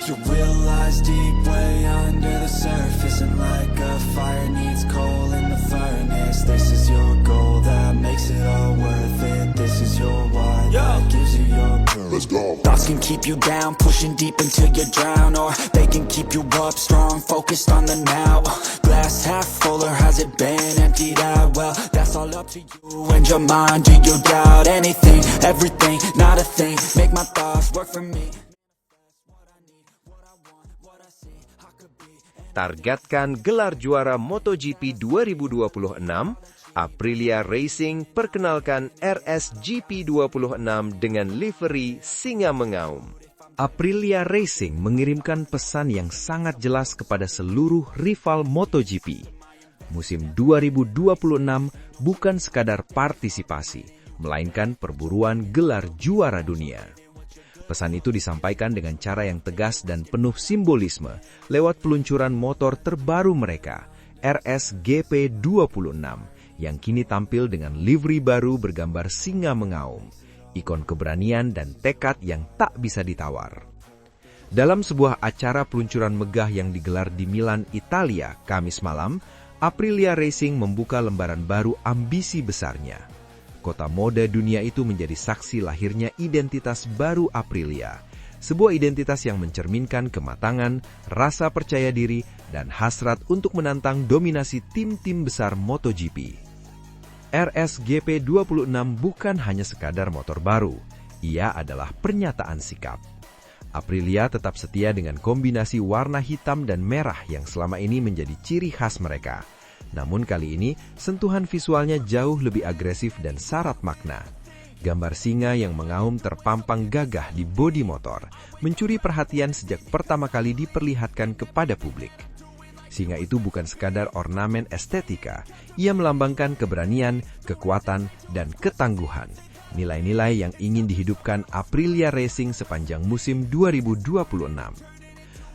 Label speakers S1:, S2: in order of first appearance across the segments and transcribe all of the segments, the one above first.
S1: Your will lies deep way under the surface, and like a fire needs coal in the furnace. This is your goal that makes it all worth it. This is your why that gives you your purpose. Let's go. Thoughts can keep you down, pushing deep until you drown, or they can keep you up strong, focused on the now. Glass half full, or has it been emptied out? Well, that's all up to you and your mind. Do you doubt anything, everything, not a thing? Make my thoughts work for me.
S2: Targetkan gelar juara MotoGP 2026, Aprilia Racing perkenalkan RSGP 26 dengan livery singa mengaum. Aprilia Racing mengirimkan pesan yang sangat jelas kepada seluruh rival MotoGP. Musim 2026 bukan sekadar partisipasi, melainkan perburuan gelar juara dunia. Pesan itu disampaikan dengan cara yang tegas dan penuh simbolisme lewat peluncuran motor terbaru mereka, RSGP 26, yang kini tampil dengan livery baru bergambar singa mengaum, ikon keberanian dan tekad yang tak bisa ditawar. Dalam sebuah acara peluncuran megah yang digelar di Milan, Italia, Kamis malam, Aprilia Racing membuka lembaran baru ambisi besarnya. Kota mode dunia itu menjadi saksi lahirnya identitas baru Aprilia, sebuah identitas yang mencerminkan kematangan, rasa percaya diri, dan hasrat untuk menantang dominasi tim-tim besar MotoGP. RSGP 26 bukan hanya sekadar motor baru, ia adalah pernyataan sikap. Aprilia tetap setia dengan kombinasi warna hitam dan merah yang selama ini menjadi ciri khas mereka. Namun kali ini, sentuhan visualnya jauh lebih agresif dan syarat makna. Gambar singa yang mengaum terpampang gagah di bodi motor, mencuri perhatian sejak pertama kali diperlihatkan kepada publik. Singa itu bukan sekadar ornamen estetika, ia melambangkan keberanian, kekuatan, dan ketangguhan. Nilai-nilai yang ingin dihidupkan Aprilia Racing sepanjang musim 2026.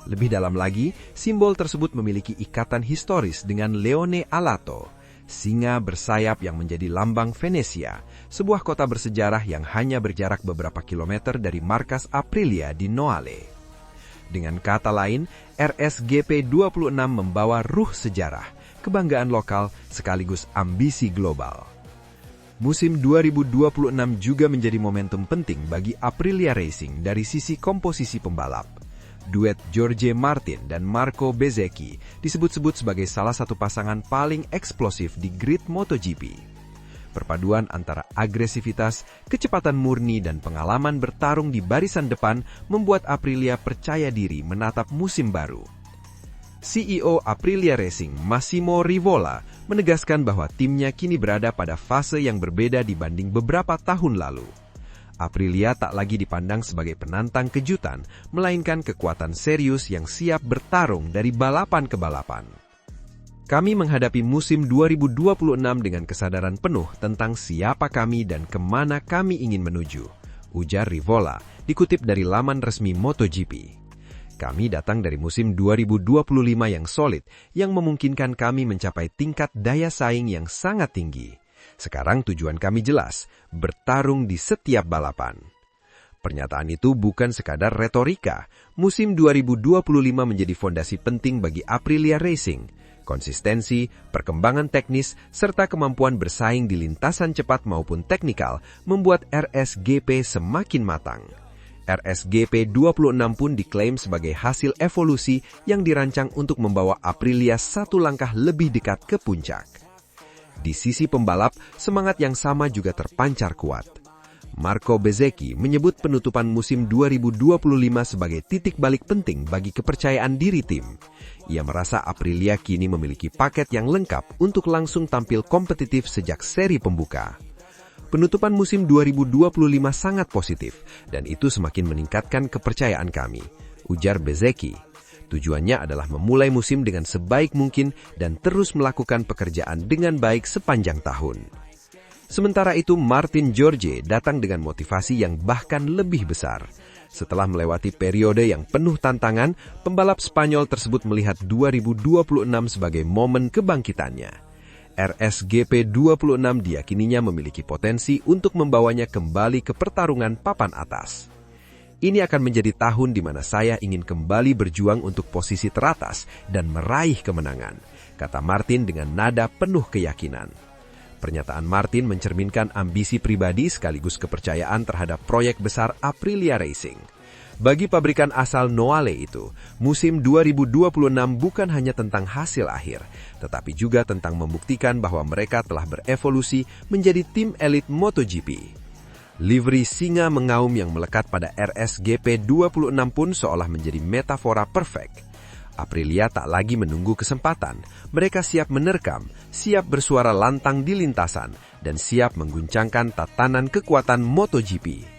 S2: Lebih dalam lagi, simbol tersebut memiliki ikatan historis dengan Leone Alato, singa bersayap yang menjadi lambang Venesia, sebuah kota bersejarah yang hanya berjarak beberapa kilometer dari markas Aprilia di Noale. Dengan kata lain, RSGP 26 membawa ruh sejarah, kebanggaan lokal sekaligus ambisi global. Musim 2026 juga menjadi momentum penting bagi Aprilia Racing dari sisi komposisi pembalap. Duet Jorge Martin dan Marco Bezzecchi disebut-sebut sebagai salah satu pasangan paling eksplosif di grid MotoGP. Perpaduan antara agresivitas, kecepatan murni, dan pengalaman bertarung di barisan depan membuat Aprilia percaya diri menatap musim baru. CEO Aprilia Racing, Massimo Rivola, menegaskan bahwa timnya kini berada pada fase yang berbeda dibanding beberapa tahun lalu. Aprilia tak lagi dipandang sebagai penantang kejutan, melainkan kekuatan serius yang siap bertarung dari balapan ke balapan. Kami menghadapi musim 2026 dengan kesadaran penuh tentang siapa kami dan kemana kami ingin menuju, ujar Rivola, dikutip dari laman resmi MotoGP. Kami datang dari musim 2025 yang solid, yang memungkinkan kami mencapai tingkat daya saing yang sangat tinggi. Sekarang tujuan kami jelas, bertarung di setiap balapan. Pernyataan itu bukan sekadar retorika. Musim 2025 menjadi fondasi penting bagi Aprilia Racing. Konsistensi, perkembangan teknis, serta kemampuan bersaing di lintasan cepat maupun teknikal membuat RSGP semakin matang. RSGP 26 pun diklaim sebagai hasil evolusi yang dirancang untuk membawa Aprilia satu langkah lebih dekat ke puncak. Di sisi pembalap, semangat yang sama juga terpancar kuat. Marco Bezzecchi menyebut penutupan musim 2025 sebagai titik balik penting bagi kepercayaan diri tim. Ia merasa Aprilia kini memiliki paket yang lengkap untuk langsung tampil kompetitif sejak seri pembuka. Penutupan musim 2025 sangat positif, dan itu semakin meningkatkan kepercayaan kami, ujar Bezzecchi. Tujuannya adalah memulai musim dengan sebaik mungkin dan terus melakukan pekerjaan dengan baik sepanjang tahun. Sementara itu, Martin Jorge datang dengan motivasi yang bahkan lebih besar. Setelah melewati periode yang penuh tantangan, pembalap Spanyol tersebut melihat 2026 sebagai momen kebangkitannya. RSGP 26 diyakininya memiliki potensi untuk membawanya kembali ke pertarungan papan atas.
S3: Ini akan menjadi tahun di mana saya ingin kembali berjuang untuk posisi teratas dan meraih kemenangan, kata Martin dengan nada penuh keyakinan. Pernyataan Martin mencerminkan ambisi pribadi sekaligus kepercayaan terhadap proyek besar Aprilia Racing. Bagi pabrikan asal Noale itu, musim 2026 bukan hanya tentang hasil akhir, tetapi juga tentang membuktikan bahwa mereka telah berevolusi menjadi tim elit MotoGP. Livery singa mengaum yang melekat pada RSGP 26 pun seolah menjadi metafora perfect. Aprilia tak lagi menunggu kesempatan, mereka siap menerkam, siap bersuara lantang di lintasan, dan siap mengguncangkan tatanan kekuatan MotoGP.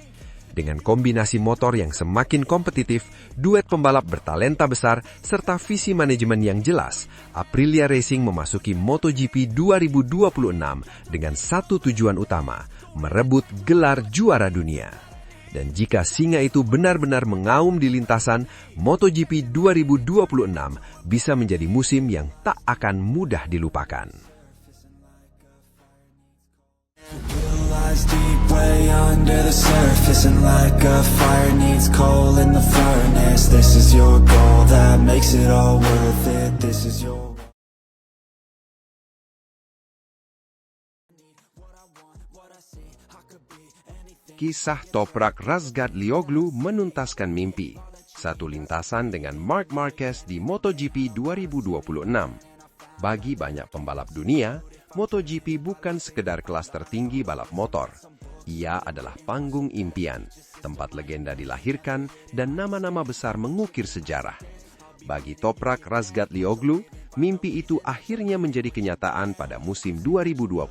S3: Dengan kombinasi motor yang semakin kompetitif, duet pembalap bertalenta besar, serta visi manajemen yang jelas, Aprilia Racing memasuki MotoGP 2026 dengan satu tujuan utama, merebut gelar juara dunia. Dan jika singa itu benar-benar mengaum di lintasan, MotoGP 2026 bisa menjadi musim yang tak akan mudah dilupakan.
S1: Deep way under the surface, and like a fire needs coal in the furnace. This is your goal that makes it all worth it. This is your
S2: Kisah Toprak Razgatlioglu menuntaskan mimpi. Satu lintasan dengan Marc Marquez di MotoGP 2026. Bagi banyak pembalap dunia, MotoGP bukan sekedar kelas tertinggi balap motor. Ia adalah panggung impian, tempat legenda dilahirkan, dan nama-nama besar mengukir sejarah. Bagi Toprak Razgatlioglu, mimpi itu akhirnya menjadi kenyataan pada musim 2026.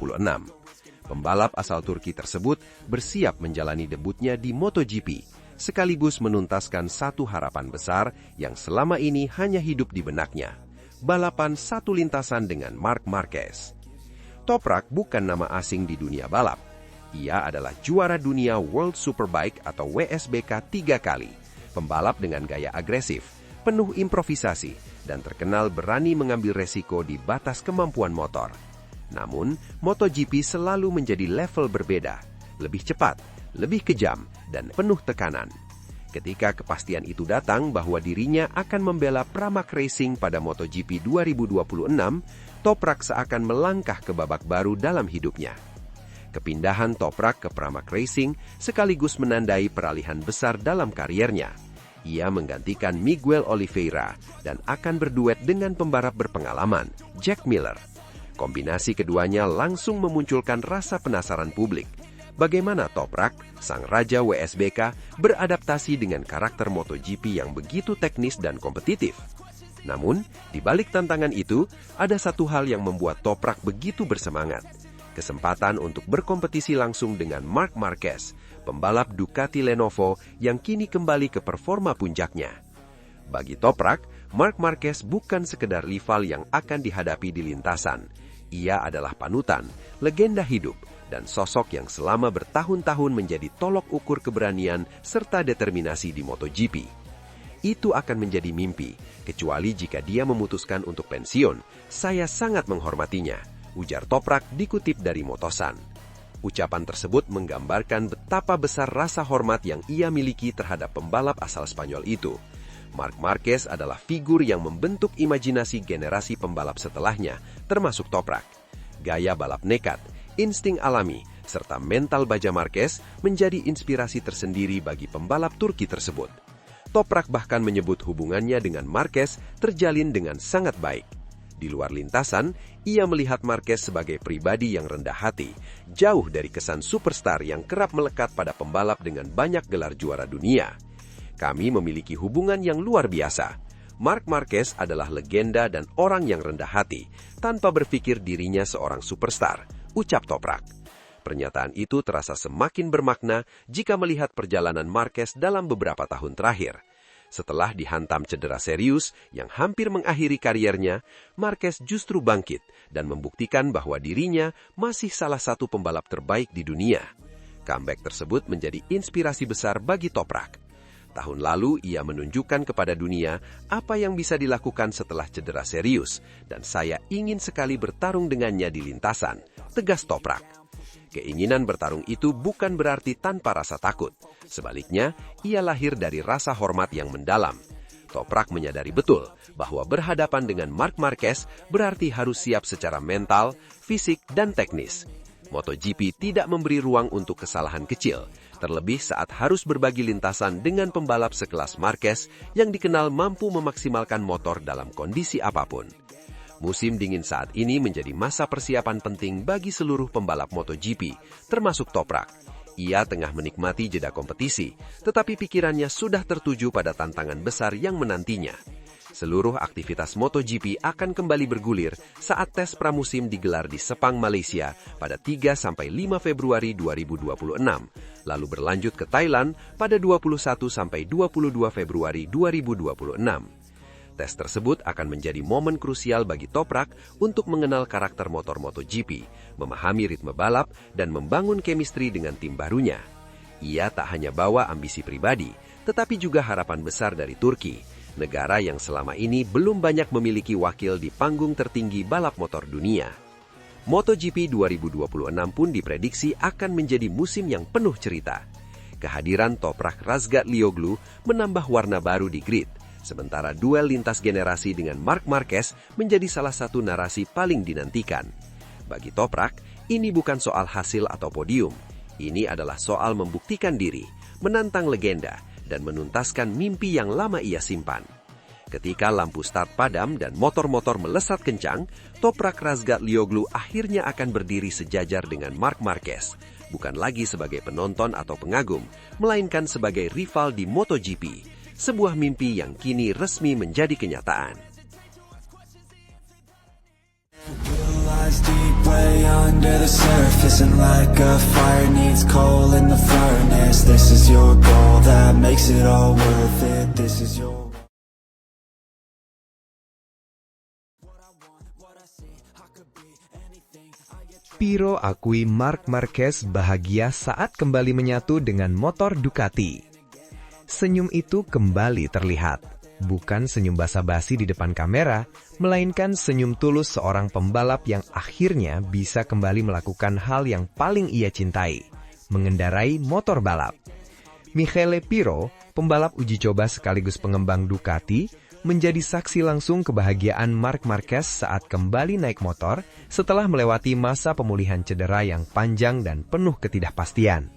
S2: Pembalap asal Turki tersebut bersiap menjalani debutnya di MotoGP, sekaligus menuntaskan satu harapan besar yang selama ini hanya hidup di benaknya. Balapan satu lintasan dengan Marc Marquez. Toprak bukan nama asing di dunia balap. Ia adalah juara dunia World Superbike atau WSBK 3 kali. Pembalap dengan gaya agresif, penuh improvisasi, dan terkenal berani mengambil resiko di batas kemampuan motor. Namun, MotoGP selalu menjadi level berbeda, lebih cepat, lebih kejam, dan penuh tekanan. Ketika kepastian itu datang bahwa dirinya akan membela Pramac Racing pada MotoGP 2026, Toprak seakan melangkah ke babak baru dalam hidupnya. Kepindahan Toprak ke Pramac Racing sekaligus menandai peralihan besar dalam kariernya. Ia menggantikan Miguel Oliveira dan akan berduet dengan pembalap berpengalaman, Jack Miller. Kombinasi keduanya langsung memunculkan rasa penasaran publik. Bagaimana Toprak, sang raja WSBK, beradaptasi dengan karakter MotoGP yang begitu teknis dan kompetitif. Namun, di balik tantangan itu, ada satu hal yang membuat Toprak begitu bersemangat. Kesempatan untuk berkompetisi langsung dengan Marc Marquez, pembalap Ducati Lenovo yang kini kembali ke performa puncaknya. Bagi Toprak, Marc Marquez bukan sekedar rival yang akan dihadapi di lintasan. Ia adalah panutan, legenda hidup, dan sosok yang selama bertahun-tahun menjadi tolok ukur keberanian serta determinasi di MotoGP. Itu akan menjadi mimpi, kecuali jika dia memutuskan untuk pensiun. Saya sangat menghormatinya, ujar Toprak dikutip dari Motosan. Ucapan tersebut menggambarkan betapa besar rasa hormat yang ia miliki terhadap pembalap asal Spanyol itu. Marc Marquez adalah figur yang membentuk imajinasi generasi pembalap setelahnya, termasuk Toprak. Gaya balap nekat, insting alami, serta mental baja Marquez menjadi inspirasi tersendiri bagi pembalap Turki tersebut. Toprak bahkan menyebut hubungannya dengan Marquez terjalin dengan sangat baik. Di luar lintasan, ia melihat Marquez sebagai pribadi yang rendah hati, jauh dari kesan superstar yang kerap melekat pada pembalap dengan banyak gelar juara dunia. Kami memiliki hubungan yang luar biasa. Marc Marquez adalah legenda dan orang yang rendah hati, tanpa berpikir dirinya seorang superstar, ucap Toprak. Pernyataan itu terasa semakin bermakna jika melihat perjalanan Marquez dalam beberapa tahun terakhir. Setelah dihantam cedera serius yang hampir mengakhiri kariernya, Marquez justru bangkit dan membuktikan bahwa dirinya masih salah satu pembalap terbaik di dunia. Comeback tersebut menjadi inspirasi besar bagi Toprak. Tahun lalu, ia menunjukkan kepada dunia apa yang bisa dilakukan setelah cedera serius, dan saya ingin sekali bertarung dengannya di lintasan, tegas Toprak.
S3: Keinginan bertarung itu bukan berarti tanpa rasa takut. Sebaliknya, ia lahir dari rasa hormat yang mendalam. Toprak menyadari betul bahwa berhadapan dengan Marc Marquez berarti harus siap secara mental, fisik, dan teknis. MotoGP tidak memberi ruang untuk kesalahan kecil, terlebih saat harus berbagi lintasan dengan pembalap sekelas Marquez yang dikenal mampu memaksimalkan motor dalam kondisi apapun. Musim dingin saat ini menjadi masa persiapan penting bagi seluruh pembalap MotoGP, termasuk Toprak. Ia tengah menikmati jeda kompetisi, tetapi pikirannya sudah tertuju pada tantangan besar yang menantinya. Seluruh aktivitas MotoGP akan kembali bergulir saat tes pramusim digelar di Sepang, Malaysia pada 3-5 Februari 2026, lalu berlanjut ke Thailand pada 21-22 Februari 2026. Tes tersebut akan menjadi momen krusial bagi Toprak untuk mengenal karakter motor MotoGP, memahami ritme balap, dan membangun chemistry dengan tim barunya. Ia tak hanya bawa ambisi pribadi, tetapi juga harapan besar dari Turki, negara yang selama ini belum banyak memiliki wakil di panggung tertinggi balap motor dunia. MotoGP 2026 pun diprediksi akan menjadi musim yang penuh cerita. Kehadiran Toprak Razgatlioglu menambah warna baru di grid, sementara duel lintas generasi dengan Marc Marquez menjadi salah satu narasi paling dinantikan. Bagi Toprak, ini bukan soal hasil atau podium. Ini adalah soal membuktikan diri, menantang legenda, dan menuntaskan mimpi yang lama ia simpan. Ketika lampu start padam dan motor-motor melesat kencang, Toprak Razgatlioglu akhirnya akan berdiri sejajar dengan Marc Marquez, bukan lagi sebagai penonton atau pengagum, melainkan sebagai rival di MotoGP. Sebuah mimpi yang kini resmi menjadi kenyataan.
S1: Lies deep way under the surface, and like a fire needs coal in the furnace. This is your goal that makes it all worth it. This is your
S2: Pirro akui Marc Marquez bahagia saat kembali menyatu dengan motor Ducati. Senyum itu kembali terlihat, bukan senyum basa-basi di depan kamera, melainkan senyum tulus seorang pembalap yang akhirnya bisa kembali melakukan hal yang paling ia cintai, mengendarai motor balap. Michele Pirro, pembalap uji coba sekaligus pengembang Ducati, menjadi saksi langsung kebahagiaan Marc Marquez saat kembali naik motor setelah melewati masa pemulihan cedera yang panjang dan penuh ketidakpastian.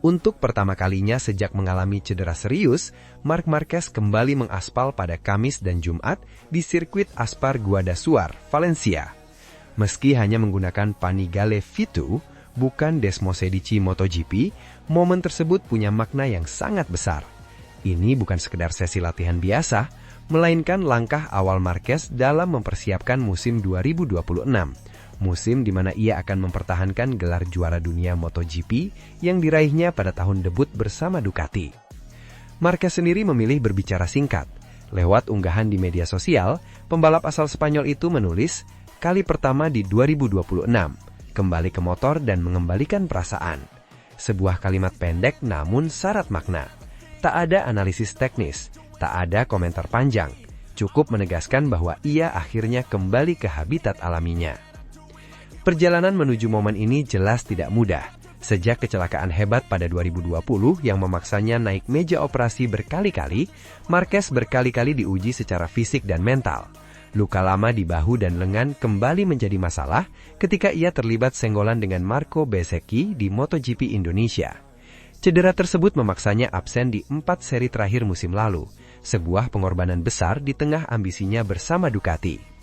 S2: Untuk pertama kalinya sejak mengalami cedera serius, Marc Marquez kembali mengaspal pada Kamis dan Jumat di sirkuit Aspar Guadassuar, Valencia. Meski hanya menggunakan Panigale V2, bukan Desmosedici MotoGP, momen tersebut punya makna yang sangat besar. Ini bukan sekedar sesi latihan biasa, melainkan langkah awal Marquez dalam mempersiapkan musim 2026. Musim di mana ia akan mempertahankan gelar juara dunia MotoGP yang diraihnya pada tahun debut bersama Ducati. Marquez sendiri memilih berbicara singkat. Lewat unggahan di media sosial, pembalap asal Spanyol itu menulis, "Kali pertama di 2026, kembali ke motor dan mengembalikan perasaan." Sebuah kalimat pendek namun syarat makna. Tak ada analisis teknis, tak ada komentar panjang. Cukup menegaskan bahwa ia akhirnya kembali ke habitat alaminya. Perjalanan menuju momen ini jelas tidak mudah. Sejak kecelakaan hebat pada 2020 yang memaksanya naik meja operasi berkali-kali, Marquez berkali-kali diuji secara fisik dan mental. Luka lama di bahu dan lengan kembali menjadi masalah ketika ia terlibat senggolan dengan Marco Bezzecchi di MotoGP Indonesia. Cedera tersebut memaksanya absen di 4 seri terakhir musim lalu, sebuah pengorbanan besar di tengah ambisinya bersama Ducati.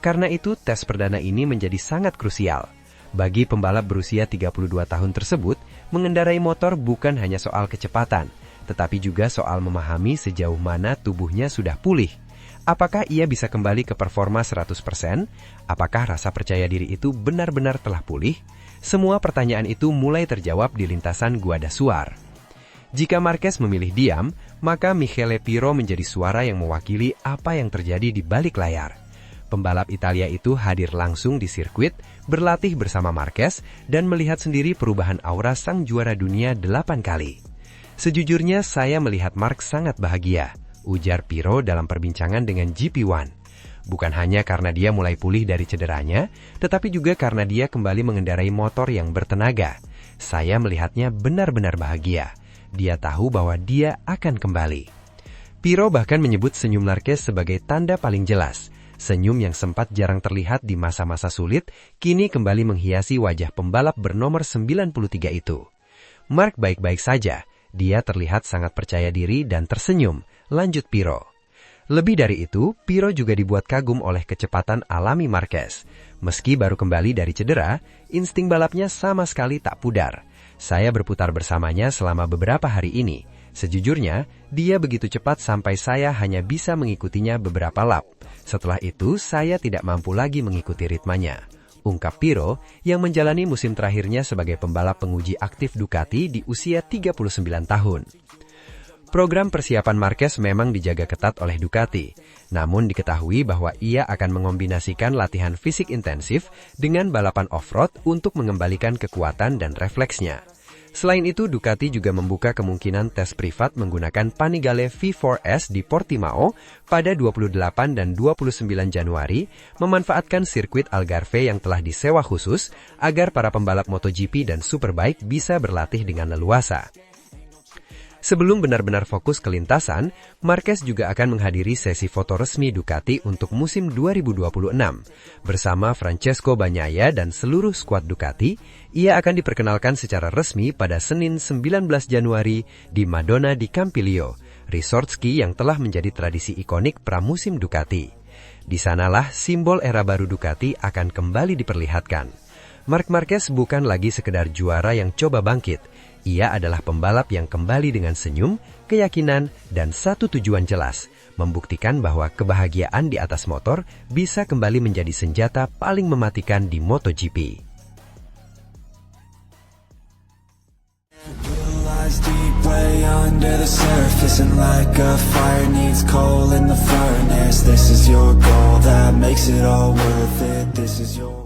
S2: Karena itu, tes perdana ini menjadi sangat krusial. Bagi pembalap berusia 32 tahun tersebut, mengendarai motor bukan hanya soal kecepatan, tetapi juga soal memahami sejauh mana tubuhnya sudah pulih. Apakah ia bisa kembali ke performa 100%? Apakah rasa percaya diri itu benar-benar telah pulih? Semua pertanyaan itu mulai terjawab di lintasan Guadassuar. Jika Marquez memilih diam, maka Michele Pirro menjadi suara yang mewakili apa yang terjadi di balik layar. Pembalap Italia itu hadir langsung di sirkuit, berlatih bersama Marquez, dan melihat sendiri perubahan aura sang juara dunia 8 kali. "Sejujurnya saya melihat Marc sangat bahagia," ujar Pirro dalam perbincangan dengan GP1.
S3: Bukan hanya karena dia mulai pulih dari cederanya, tetapi juga karena dia kembali mengendarai motor yang bertenaga. Saya melihatnya benar-benar bahagia. Dia tahu bahwa dia akan kembali. Piro bahkan menyebut senyum Marquez sebagai tanda paling jelas. Senyum yang sempat jarang terlihat di masa-masa sulit, kini kembali menghiasi wajah pembalap bernomor 93 itu. Mark baik-baik saja, dia terlihat sangat percaya diri dan tersenyum, lanjut Piro. Lebih dari itu, Piro juga dibuat kagum oleh kecepatan alami Marquez. Meski baru kembali dari cedera, insting balapnya sama sekali tak pudar. Saya berputar bersamanya selama beberapa hari ini. Sejujurnya, dia begitu cepat sampai saya hanya bisa mengikutinya beberapa lap. Setelah itu, saya tidak mampu lagi mengikuti ritmenya, ungkap Piro yang menjalani musim terakhirnya sebagai pembalap penguji aktif Ducati di usia 39 tahun. Program persiapan Marquez memang dijaga ketat oleh Ducati, namun diketahui bahwa ia akan mengombinasikan latihan fisik intensif dengan balapan off-road untuk mengembalikan kekuatan dan refleksnya. Selain itu, Ducati juga membuka kemungkinan tes privat menggunakan Panigale V4S di Portimao pada 28 dan 29 Januari, memanfaatkan sirkuit Algarve yang telah disewa khusus agar para pembalap MotoGP dan Superbike bisa berlatih dengan leluasa. Sebelum benar-benar fokus ke lintasan, Marquez juga akan menghadiri sesi foto resmi Ducati untuk musim 2026. Bersama Francesco Bagnaia dan seluruh skuad Ducati, ia akan diperkenalkan secara resmi pada Senin 19 Januari di Madonna di Campiglio, resort ski yang telah menjadi tradisi ikonik pramusim Ducati. Di sanalah simbol era baru Ducati akan kembali diperlihatkan. Marc Marquez bukan lagi sekedar juara yang coba bangkit. Ia adalah pembalap yang kembali dengan senyum, keyakinan, dan satu tujuan jelas, membuktikan bahwa kebahagiaan di atas motor bisa kembali menjadi senjata paling mematikan di MotoGP.
S1: Deep way under the surface, and like a fire needs coal in the furnace. This is your goal that makes it all worth it. This is your